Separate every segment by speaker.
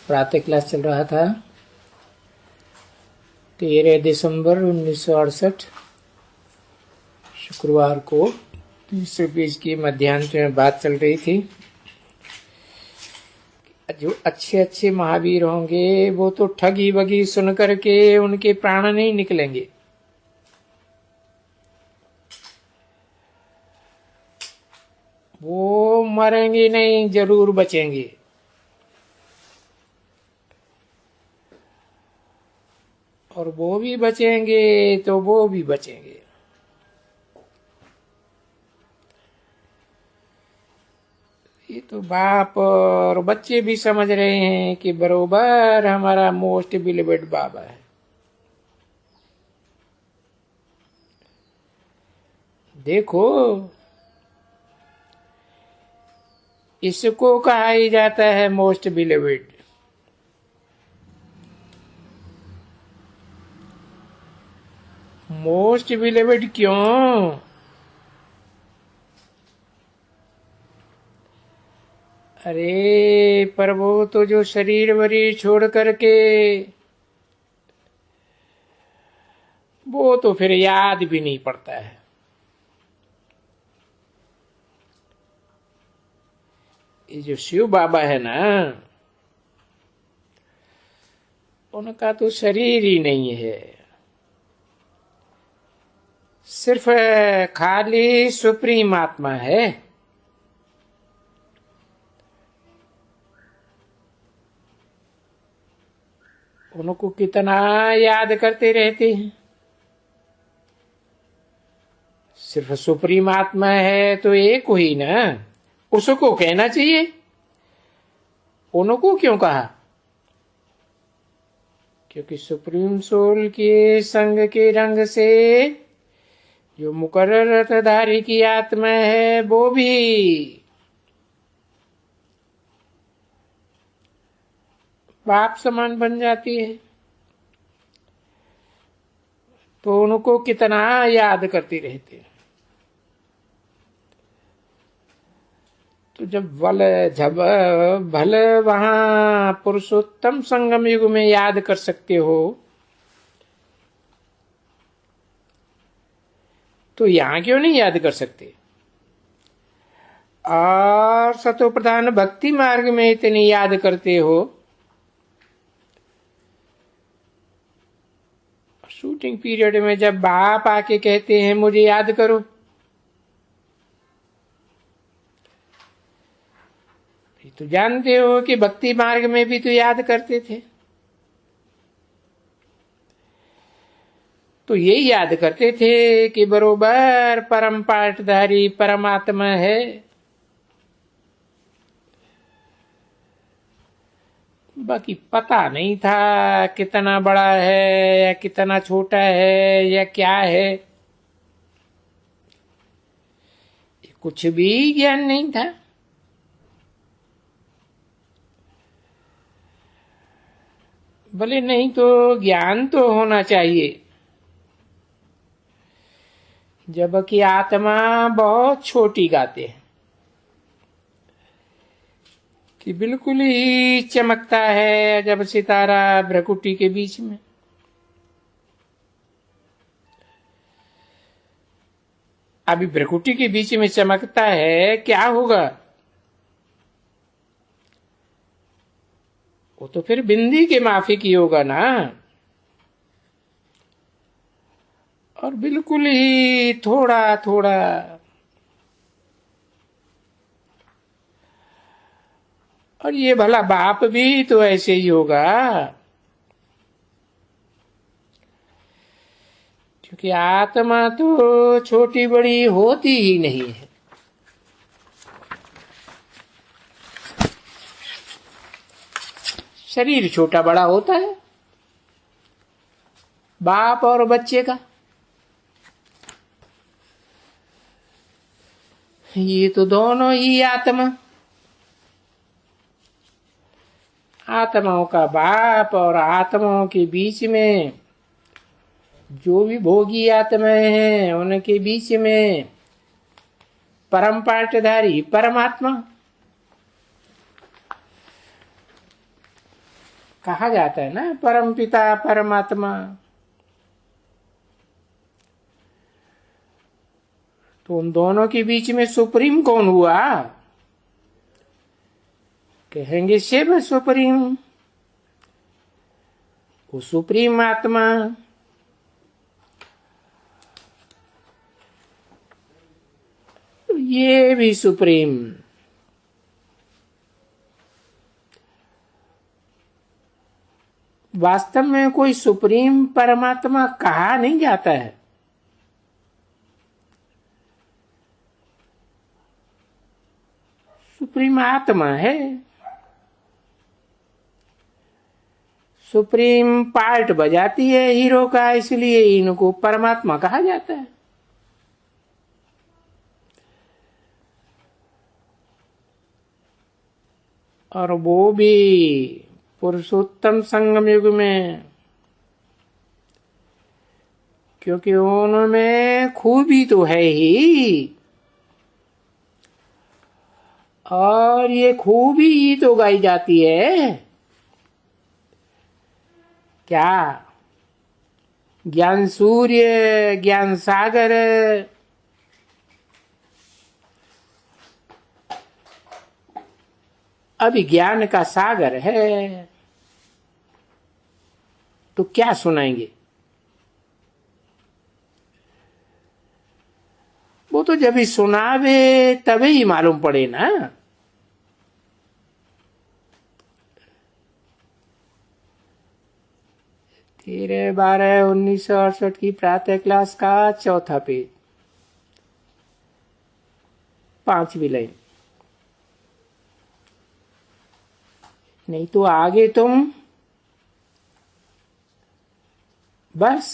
Speaker 1: प्रातः क्लास चल रहा था 13 दिसंबर 1968 शुक्रवार को। तीसरे पेज की मध्यांश में बात चल रही थी। जो अच्छे अच्छे महावीर होंगे वो तो ठगी वगी सुन करके उनके प्राण नहीं निकलेंगे। वो मरेंगे नहीं, जरूर बचेंगे। और वो भी बचेंगे तो वो भी बचेंगे। ये तो बाप और बच्चे भी समझ रहे हैं कि बरोबर हमारा मोस्ट बिलीवेड बाबा है। देखो, इसको कहा ही जाता है मोस्ट बिलीवेड। मोस्ट बिलीवेड क्यों? अरे पर वो तो जो शरीर वरीर छोड़ करके, वो तो फिर याद भी नहीं पड़ता है। ये जो शिव बाबा है ना, उनका तो शरीर ही नहीं है, सिर्फ खाली सुप्रीम आत्मा है। उनको कितना याद करते रहते हैं। सिर्फ सुप्रीम आत्मा है तो एक हुई ना, उसको कहना चाहिए। उनको क्यों कहा? क्योंकि सुप्रीम सोल के संग के रंग से जो मुकर्रर रथधारी की आत्मा है वो भी बाप समान बन जाती है। तो उनको कितना याद करती रहती है। तो जब भले वहां पुरुषोत्तम संगम युग में याद कर सकते हो, तो यहां क्यों नहीं याद कर सकते? और सतो प्रधान भक्ति मार्ग में इतनी याद करते हो, शूटिंग पीरियड में जब बाप आके कहते हैं मुझे याद करो, तो जानते हो कि भक्ति मार्ग में भी तो याद करते थे। तो यही याद करते थे कि बरोबर परम पाठधारी परमात्मा है। बाकी पता नहीं था कितना बड़ा है या कितना छोटा है या क्या है, कुछ भी ज्ञान नहीं था। भले नहीं तो ज्ञान तो होना चाहिए। जबकि आत्मा बहुत छोटी गाते हैं कि बिल्कुल ही चमकता है जब सितारा भ्रकुटी के बीच में। अभी भ्रकुटी के बीच में चमकता है, क्या होगा? वो तो फिर बिंदी के माफिक ही होगा ना। और बिल्कुल ही थोड़ा थोड़ा, और ये भला बाप भी तो ऐसे ही होगा, क्योंकि आत्मा तो छोटी बड़ी होती ही नहीं है। शरीर छोटा बड़ा होता है बाप और बच्चे का। ये तो दोनों ही आत्माओं का बाप और आत्माओं के बीच में जो भी भोगी आत्माएं हैं उनके बीच में परम पाठधारी परमात्मा। कहा जाता है ना, परम पिता परमात्मा। तो उन दोनों के बीच में सुप्रीम कौन हुआ? कहेंगे शिव सुप्रीम, वो सुप्रीम आत्मा। तो ये भी सुप्रीम। वास्तव में कोई सुप्रीम परमात्मा कहा नहीं जाता है। सुप्रीम आत्मा है। सुप्रीम पार्ट बजाती है हीरो का, इसलिए इनको परमात्मा कहा जाता है। और वो भी पुरुषोत्तम संगम युग में, क्योंकि उनमें खूबी तो है ही, और ये खूबी ही तो गाई जाती है। क्या? ज्ञान सूर्य, ज्ञान सागर, अभी ज्ञान का सागर है, तो क्या सुनाएंगे? वो तो जब ही सुनावे तभी ही मालूम पड़े ना। तेरह 12/1968 की प्रातः क्लास का चौथा पेज, 5वीं लाइन। नहीं तो आगे तुम बस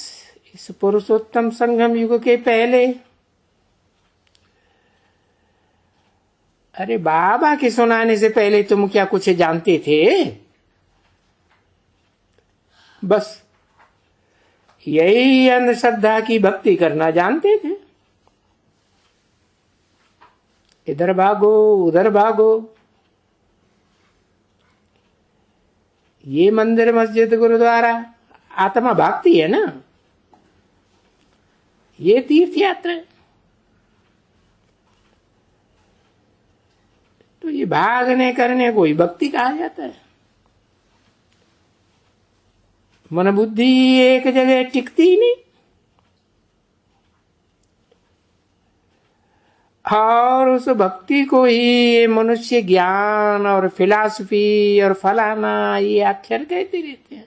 Speaker 1: इस पुरुषोत्तम संगम युग के पहले, अरे बाबा के सुनाने से पहले तुम क्या कुछ जानते थे? बस यही अंधश्रद्धा की भक्ति करना जानते थे। इधर भागो उधर भागो, ये मंदिर मस्जिद गुरुद्वारा, आत्मा भागती है ना, ये तीर्थ यात्रा। तो ये भागने करने को ही भक्ति कहा जाता है। मन बुद्धि एक जगह टिकती ही नहीं, और उस भक्ति को ही मनुष्य ज्ञान और फिलॉसफी और फलाना ये अक्षर कहते रहते हैं।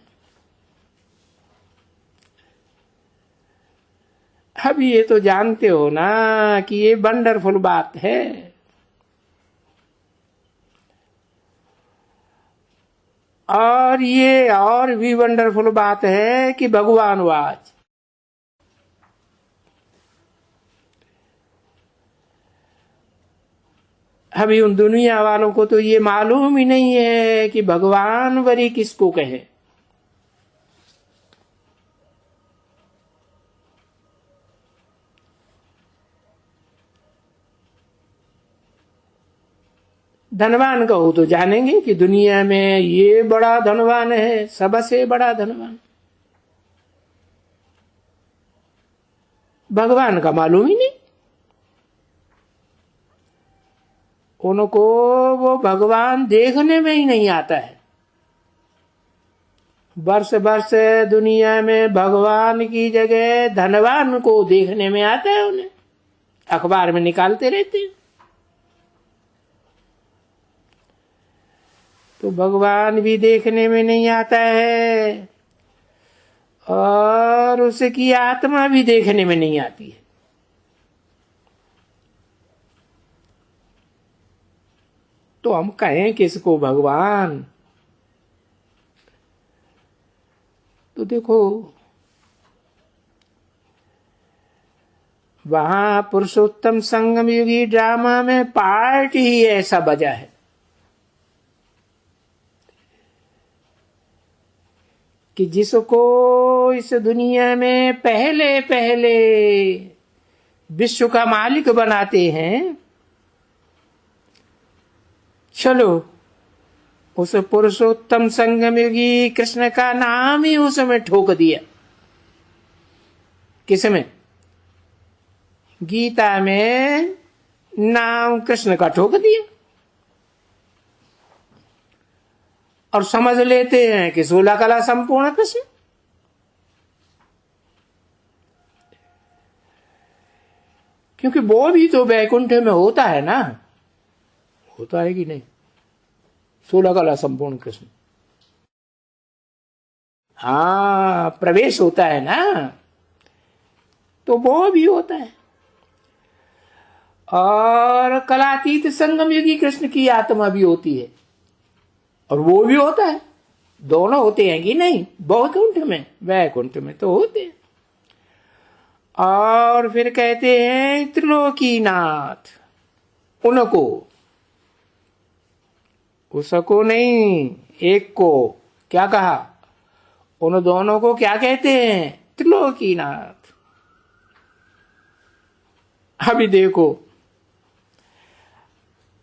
Speaker 1: अब ये तो जानते हो ना कि ये वंडरफुल बात है। और ये और भी वंडरफुल बात है कि भगवान वाच, अभी उन दुनिया वालों को तो ये मालूम ही नहीं है कि भगवान वरी किसको कहे। धनवान कहो तो जानेंगे कि दुनिया में ये बड़ा धनवान है, सबसे बड़ा धनवान। भगवान का मालूम ही नहीं उनको, वो भगवान देखने में ही नहीं आता है। वर्ष वर्ष दुनिया में भगवान की जगह धनवान को देखने में आता है, उन्हें अखबार में निकालते रहते हैं। तो भगवान भी देखने में नहीं आता है और उसकी आत्मा भी देखने में नहीं आती है। तो हम कहें किसको भगवान? तो देखो वहां पुरुषोत्तम संगम युगी ड्रामा में पार्ट ही ऐसा बजा है कि जिसको इस दुनिया में पहले पहले विश्व का मालिक बनाते हैं, चलो उस पुरुषोत्तम संगमयुगी कृष्ण का नाम ही उसमें ठोक दिया। किसमें? गीता में नाम कृष्ण का ठोक दिया और समझ लेते हैं कि 16 कला संपूर्ण कृष्ण। क्योंकि वो भी तो वैकुंठ में होता है ना, होता है कि नहीं? 16 कला संपूर्ण कृष्ण, हाँ, प्रवेश होता है ना, तो वो भी होता है। और कलातीत संगम युगी कृष्ण की आत्मा भी होती है और वो भी होता है। दोनों होते हैं कि नहीं? वैकुंठ में, वैकुंठ में तो होते हैं। और फिर कहते हैं त्रिलोकीनाथ, उनको, उसको नहीं, एक को। क्या कहा? उन दोनों को क्या कहते हैं? त्रिलोकीनाथ। अभी देखो,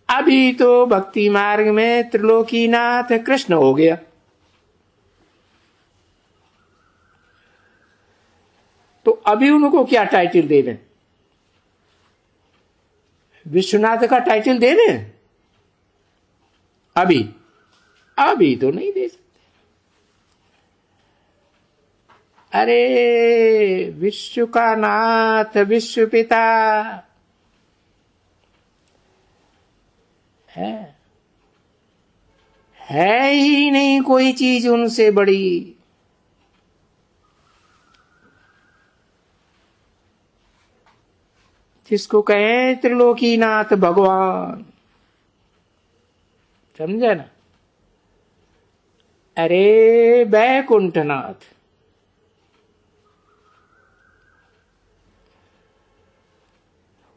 Speaker 1: अभी तो भक्ति मार्ग में त्रिलोकीनाथ कृष्ण हो गया, तो अभी उनको क्या टाइटल दे दें? विश्वनाथ का टाइटल दे दें? अभी अभी तो नहीं दे सकते। अरे विश्व का नाथ, विश्व पिता है ही नहीं कोई चीज उनसे बड़ी। जिसको कहे त्रिलोकीनाथ भगवान, समझे ना? अरे वैकुंठनाथ,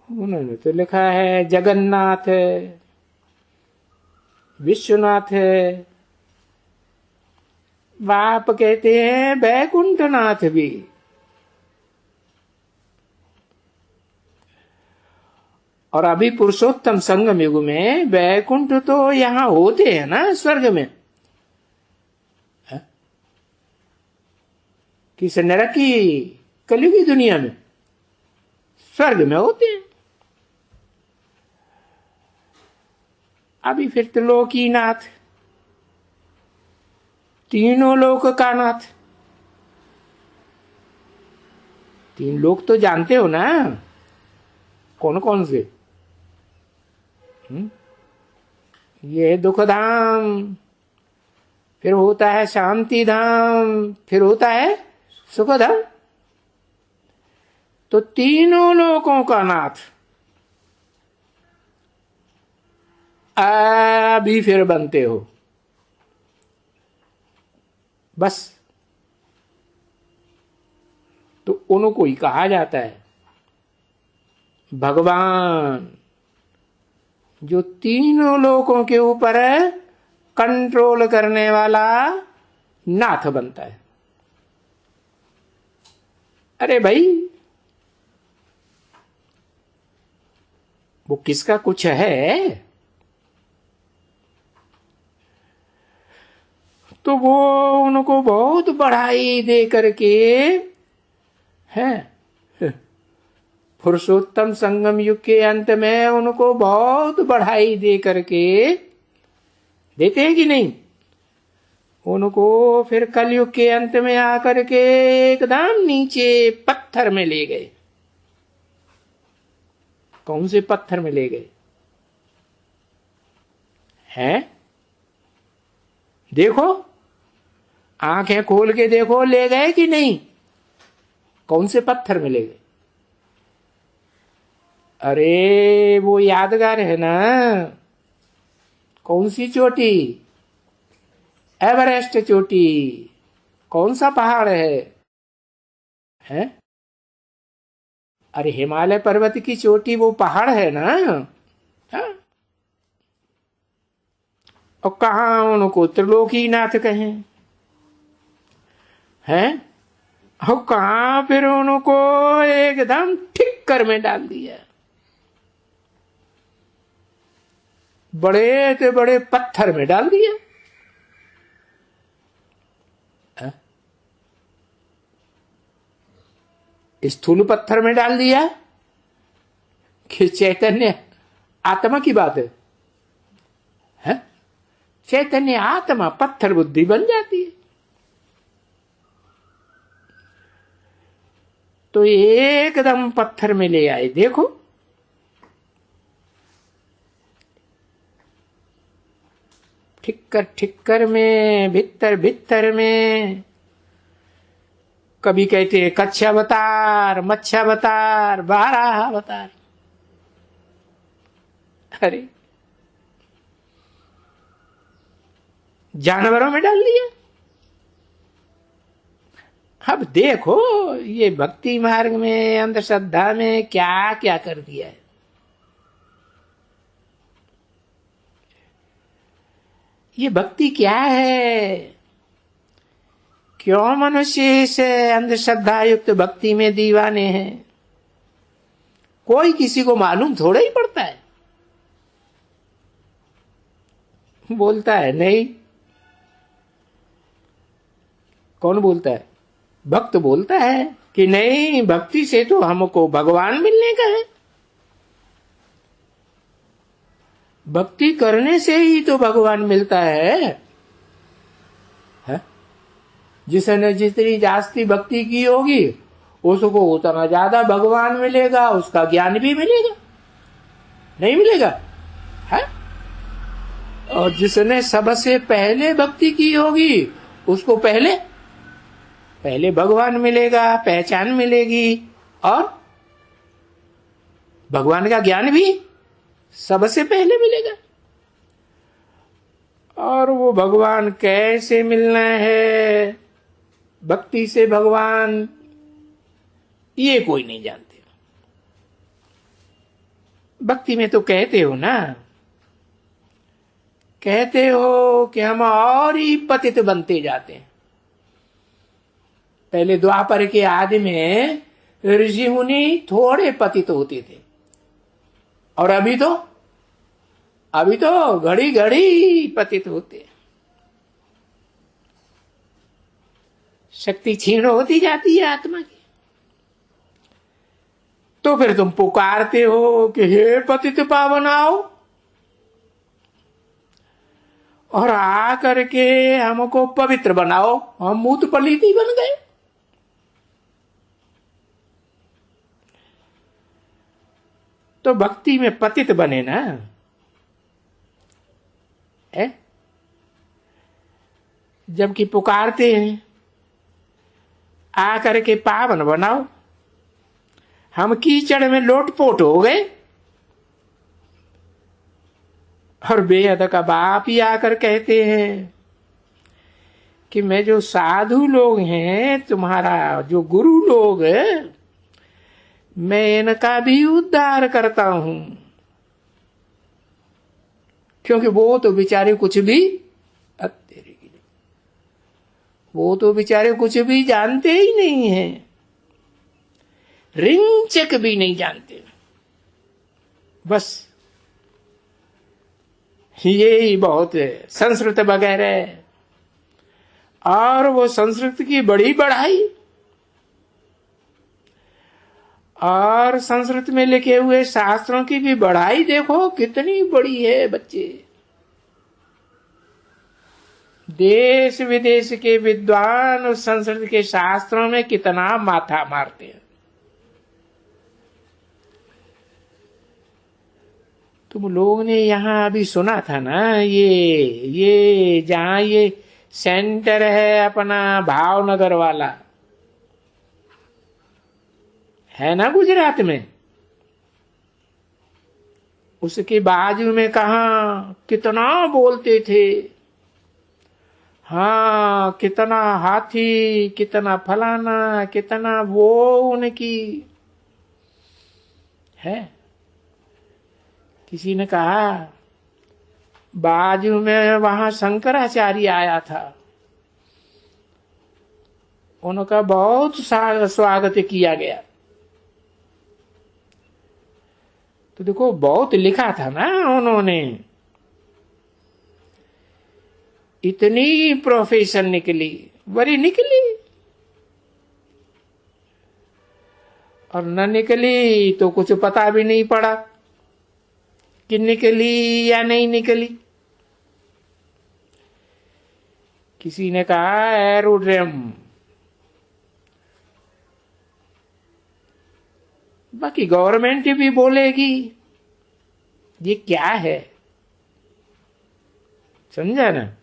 Speaker 1: उन्होंने तो लिखा है जगन्नाथ है, विश्वनाथ है, बाप कहते हैं वैकुंठनाथ भी। और अभी पुरुषोत्तम संगम युग में वैकुंठ तो यहां होते हैं ना, स्वर्ग में। किस नरक की, कलयुगी दुनिया में, स्वर्ग में होते हैं। अभी फिर त्रिलोकीनाथ, तीनों लोक का नाथ। 3 लोक तो जानते हो ना, कौन कौन से? ये दुख धाम, फिर होता है शांति धाम, फिर होता है सुख धाम। तो तीनों लोकों का नाथ अभी फिर बनते हो बस। तो उनको ही कहा जाता है भगवान, जो तीनों लोकों के ऊपर कंट्रोल करने वाला नाथ बनता है। अरे भाई, वो किसका कुछ है तो वो उनको बहुत बढ़ाई दे करके है, पुरुषोत्तम संगम युग के अंत में उनको बहुत बढ़ाई दे करके देते हैं कि नहीं? उनको फिर कलयुग के अंत में आकर के एकदम नीचे पत्थर में ले गए। कौन से पत्थर में ले गए हैं? देखो, आंखें खोल के देखो, ले गए कि नहीं? कौन से पत्थर में ले गए? अरे वो यादगार है ना, कौन सी चोटी? एवरेस्ट चोटी। कौन सा पहाड़ है? हैं? अरे हिमालय पर्वत की चोटी वो पहाड़ है ना। हाँ? और कहा उनको त्रिलोकीनाथ कहें हैं? और कहा फिर उनको एकदम ठिक्कर में डाल दिया, बड़े से बड़े पत्थर में डाल दिया। स्थूल पत्थर में डाल दिया कि चैतन्य आत्मा की बात है? चैतन्य आत्मा पत्थर बुद्धि बन जाती है। तो एकदम पत्थर में ले आए। देखो ठिक्कर ठिक्कर में, भित्तर भित्तर में, कभी कहते हैं कच्छावतार, मच्छावतार, बारह अवतार। अरे जानवरों में डाल दिया। अब देखो ये भक्ति मार्ग में, अंधश्रद्धा में क्या क्या कर दिया है। ये भक्ति क्या है? क्यों मनुष्य इस अंधश्रद्धा युक्त भक्ति में दीवाने हैं? कोई किसी को मालूम थोड़ा ही पड़ता है। बोलता है नहीं। कौन बोलता है? भक्त बोलता है कि नहीं, भक्ति से तो हमको भगवान मिलने का है। भक्ति करने से ही तो भगवान मिलता है? जिसने जितनी जास्ती भक्ति की होगी उसको उतना ज्यादा भगवान मिलेगा, उसका ज्ञान भी मिलेगा। नहीं मिलेगा? है? और जिसने सबसे पहले भक्ति की होगी उसको पहले भगवान मिलेगा, पहचान मिलेगी, और भगवान का ज्ञान भी सबसे पहले मिलेगा। और वो भगवान कैसे मिलना है, भक्ति से भगवान, ये कोई नहीं जानते। भक्ति में तो कहते हो ना, कहते हो कि हम और ही पतित बनते जाते हैं। पहले द्वापर के आदि में ऋषि मुनि थोड़े पतित होते थे, और अभी तो घड़ी घड़ी पतित होते। शक्ति क्षीण होती जाती है आत्मा की। तो फिर तुम पुकारते हो कि हे पतित पावन आओ, और आ करके हमको पवित्र बनाओ। हम मूत पलीती बन गए। तो भक्ति में पतित बने ना, है? जबकि पुकारते हैं आ करके पावन बनाओ, हम कीचड़ में लोटपोट हो गए। और बेहद का बाप ही आकर कहते हैं कि मैं जो साधु लोग हैं, तुम्हारा जो गुरु लोग, मैं इनका भी उद्धार करता हूं। क्योंकि वो तो बेचारे कुछ भी, वो तो बेचारे कुछ भी जानते ही नहीं हैं, रिंचक भी नहीं जानते। बस ये ही बहुत है, संस्कृत वगैरह। और वो संस्कृत की बड़ी बढ़ाई, और संस्कृत में लिखे हुए शास्त्रों की भी बढ़ाई देखो कितनी बड़ी है। बच्चे, देश विदेश के विद्वान उस संस्कृत के शास्त्रों में कितना माथा मारते हैं। तुम लोगों ने यहाँ अभी सुना था ना, ये जहां ये सेंटर है अपना भावनगर वाला, है ना गुजरात में, उसके बाजू में कहा कितना बोलते थे, हाँ कितना हाथी, कितना फलाना, कितना वो उनकी है। किसी ने कहा बाजू में वहां शंकराचार्य आया था, उनका बहुत स्वागत किया गया। तो देखो बहुत लिखा था ना उन्होंने, इतनी प्रोफेशन निकली, बड़ी निकली। और न निकली तो कुछ पता भी नहीं पड़ा कि निकली या नहीं निकली। किसी ने कहा एरोड्रम, बाकी गवर्नमेंट भी बोलेगी ये क्या है, समझा ना।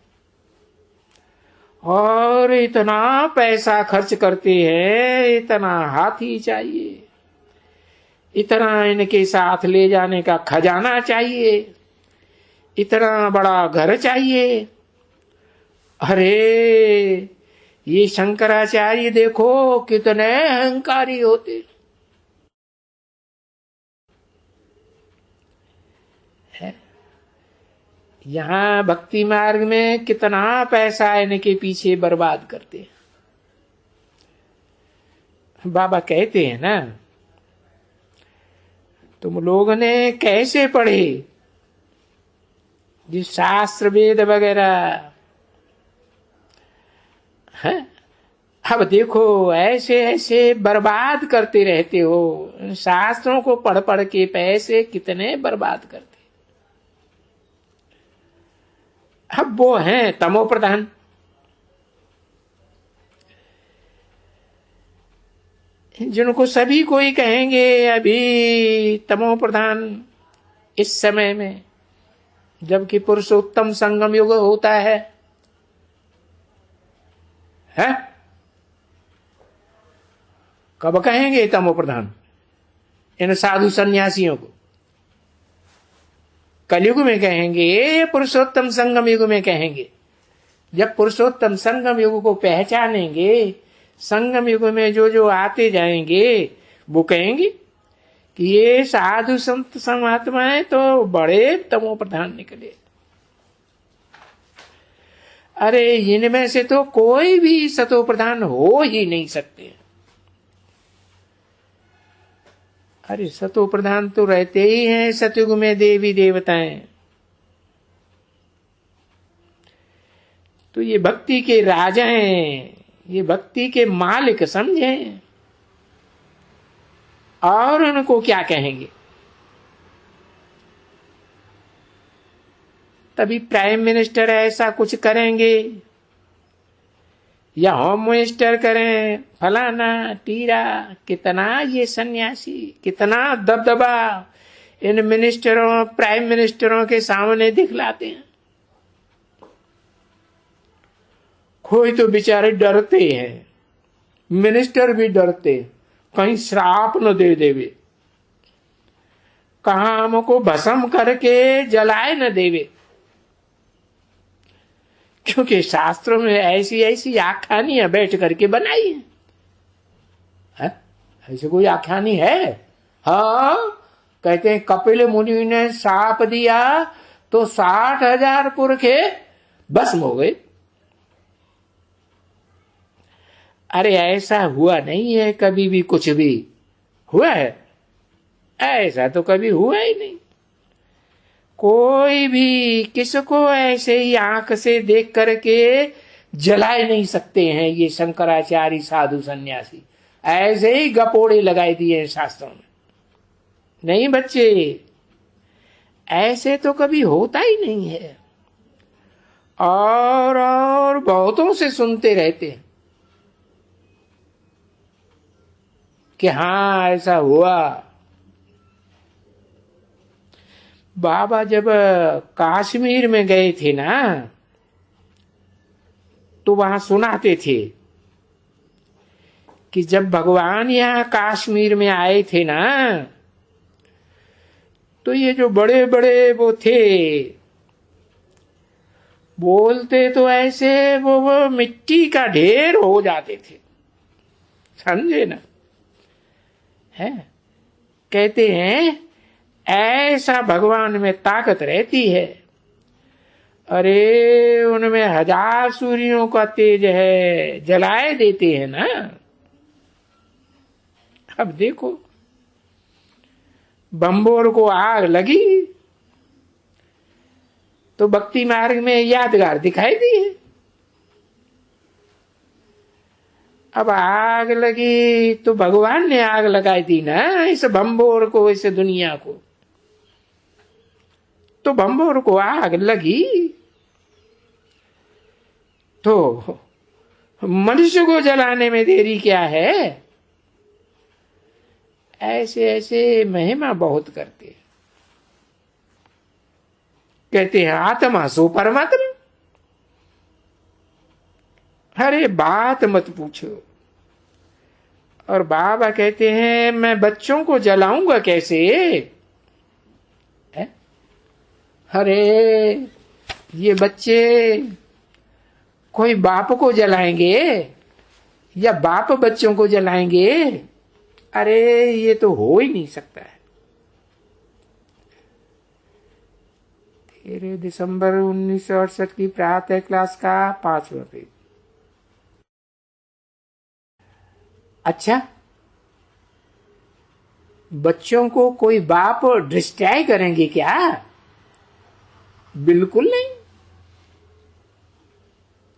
Speaker 1: और इतना पैसा खर्च करते हैं, इतना हाथी चाहिए, इतना इनके साथ ले जाने का खजाना चाहिए, इतना बड़ा घर चाहिए। अरे ये शंकराचार्य देखो कितने अहंकारी होते हैं। यहां भक्ति मार्ग में कितना पैसा इनके पीछे बर्बाद करते हैं। बाबा कहते हैं ना, तुम लोगों ने कैसे पढ़े जिस शास्त्र वेद वगैरह है, अब देखो ऐसे ऐसे बर्बाद करते रहते हो। शास्त्रों को पढ़ पढ़ के पैसे कितने बर्बाद करते। अब वो हैं तमो प्रधान। जिनको सभी कोई कहेंगे अभी तमो प्रधान इस समय में, जबकि पुरुषोत्तम संगम युग होता है? कब कहेंगे तमो प्रधान इन साधु सन्यासियों को? कलयुग में कहेंगे, पुरुषोत्तम संगम युग में कहेंगे। जब पुरुषोत्तम संगम युग को पहचानेंगे, संगम युग में जो जो आते जाएंगे वो कहेंगे कि ये साधु संत महात्माएं तो बड़े तमो प्रधान निकले। अरे इनमें से तो कोई भी सतो प्रधान हो ही नहीं सकते। अरे सतो प्रधान तो रहते ही हैं सतयुग में देवी देवताएं। तो ये भक्ति के राजा हैं, ये भक्ति के मालिक समझे। और उनको क्या कहेंगे? तभी प्राइम मिनिस्टर ऐसा कुछ करेंगे या होम मिनिस्टर करें, फलाना टीरा, कितना ये सन्यासी, कितना दबदबा इन मिनिस्टरों प्राइम मिनिस्टरों के सामने दिखलाते हैं। कोई तो बेचारे डरते हैं, मिनिस्टर भी डरते, कहीं श्राप न दे देवे, कहां हमको भस्म करके जलाए न देवे। क्योंकि शास्त्रों में ऐसी ऐसी आख्यानियां बैठ करके बनाई है। ऐसे कोई आख्यानी है? हाँ, कहते हैं कपिल मुनि ने शाप दिया तो 60,000 पुरखे भस्म हो गए। अरे ऐसा हुआ नहीं है कभी भी, कुछ भी हुआ है? ऐसा तो कभी हुआ ही नहीं। कोई भी किसको ऐसे ही आंख से देख करके जलाए नहीं सकते हैं ये शंकराचार्य साधु सन्यासी। ऐसे ही गपोड़े लगाए दिए शास्त्रों में। नहीं बच्चे, ऐसे तो कभी होता ही नहीं है। और बहुतों से सुनते रहते हैं कि हाँ ऐसा हुआ। बाबा जब कश्मीर में गए थे ना, तो वहां सुनाते थे कि जब भगवान यहाँ कश्मीर में आए थे ना, तो ये जो बड़े बड़े वो थे, बोलते तो ऐसे वो मिट्टी का ढेर हो जाते थे, समझे ना। है कहते हैं ऐसा भगवान में ताकत रहती है। अरे उनमें 1000 सूर्यों का तेज है, जलाए देते हैं ना। अब देखो बम्बोर को आग लगी तो भक्ति मार्ग में यादगार दिखाई दी है। अब आग लगी तो भगवान ने आग लगाई थी ना इस भंबोर को, इस दुनिया को, तो भंबोर को आग लगी तो मनुष्य को जलाने में देरी क्या है। ऐसे ऐसे महिमा बहुत करते हैं। कहते हैं आत्मा सो परमात्मा। अरे बात मत पूछो। और बाबा कहते हैं मैं बच्चों को जलाऊंगा कैसे है? अरे ये बच्चे कोई बाप को जलाएंगे या बाप बच्चों को जलाएंगे? अरे ये तो हो ही नहीं सकता है। 13 दिसंबर 1968 की प्रातः क्लास का 5वां पेज। अच्छा, बच्चों को कोई बाप डिस्ट्रैय करेंगे क्या? बिल्कुल नहीं।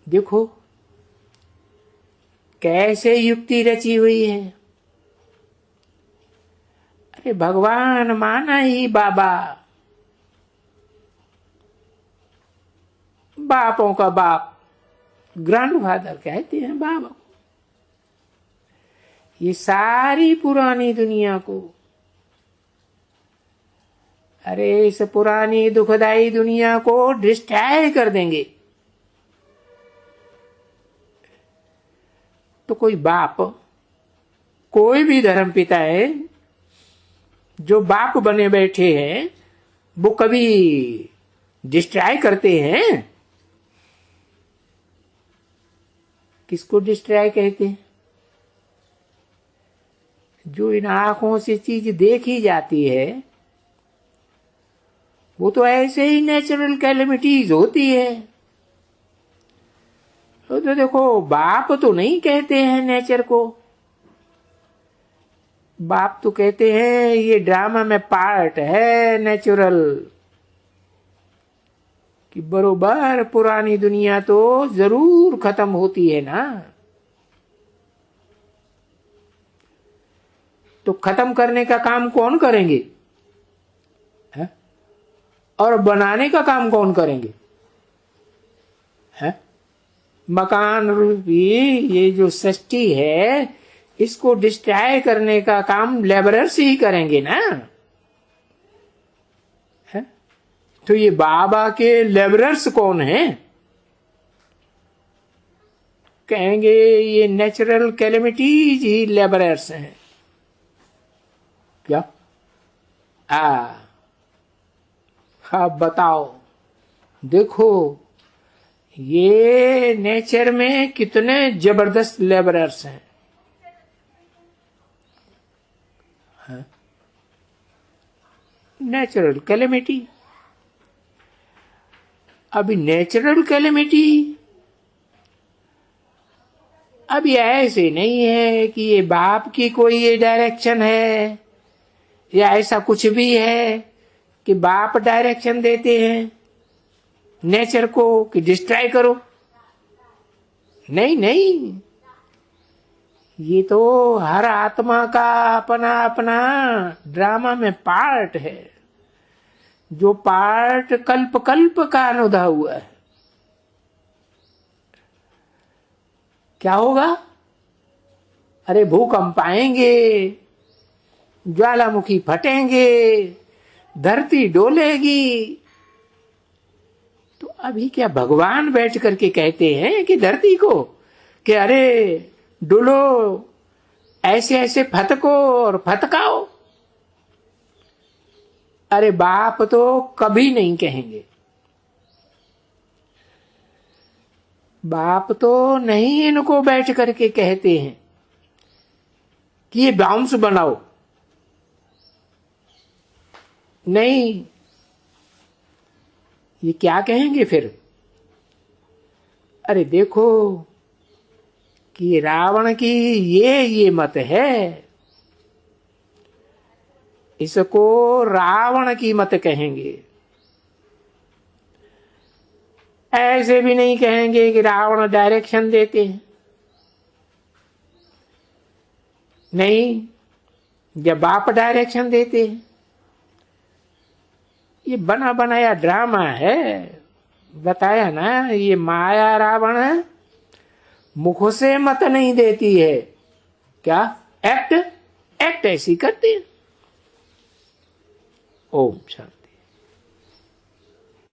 Speaker 1: देखो कैसे युक्ति रची हुई है। अरे भगवान माना ही बाबा, बापों का बाप, ग्रैंडफादर कहते हैं बाबा। ये सारी पुरानी दुनिया को, अरे इस पुरानी दुखदाई दुनिया को डिस्ट्रॉय कर देंगे। तो कोई बाप, कोई भी धर्म पिता है जो बाप बने बैठे हैं, वो कभी डिस्ट्रॉय करते हैं? किसको डिस्ट्रॉय कहते हैं? जो इन आंखों से चीज देखी जाती है वो तो ऐसे ही नेचुरल कैलेमिटीज होती है। तो देखो बाप तो नहीं कहते हैं नेचर को, बाप तो कहते हैं ये ड्रामा में पार्ट है नेचुरल। कि बरोबर पुरानी दुनिया तो जरूर खत्म होती है ना, तो खत्म करने का काम कौन करेंगे है? और बनाने का काम कौन करेंगे है? मकान रूपी ये जो सृष्टि है इसको डिस्ट्रॉय करने का काम लेबरर्स ही करेंगे ना है? तो ये बाबा के लेबरर्स कौन हैं? कहेंगे ये नेचुरल कैलेमिटीज ही लेबरर्स हैं। क्या हाँ बताओ, देखो ये नेचर में कितने जबरदस्त लेबरर्स हैं। नेचुरल कैलेमिटी, अभी नेचुरल कैलेमिटी अभी ऐसे नहीं है कि ये बाप की कोई ये डायरेक्शन है या ऐसा कुछ भी है कि बाप डायरेक्शन देते हैं नेचर को कि डिस्ट्रॉय करो। नहीं नहीं, ये तो हर आत्मा का अपना अपना ड्रामा में पार्ट है, जो पार्ट कल्प कल्प का अनुभव हुआ है। क्या होगा? अरे भूकंप आएंगे, ज्वालामुखी फटेंगे, धरती डोलेगी। तो अभी क्या भगवान बैठ करके कहते हैं कि धरती को कि अरे डुलो, ऐसे ऐसे फतको और फतकाओ? अरे बाप तो कभी नहीं कहेंगे, बाप तो नहीं इनको बैठ करके कहते हैं कि ये बाउंस बनाओ। नहीं, ये क्या कहेंगे फिर? अरे देखो कि रावण की ये मत है, इसको रावण की मत कहेंगे। ऐसे भी नहीं कहेंगे कि रावण डायरेक्शन देते हैं। नहीं, जब बाप डायरेक्शन देते हैं। ये बना बनाया ड्रामा है। बताया ना, ये माया रावण मुख से मत नहीं देती है, क्या एक्ट ऐसी करती है। ओम शांति।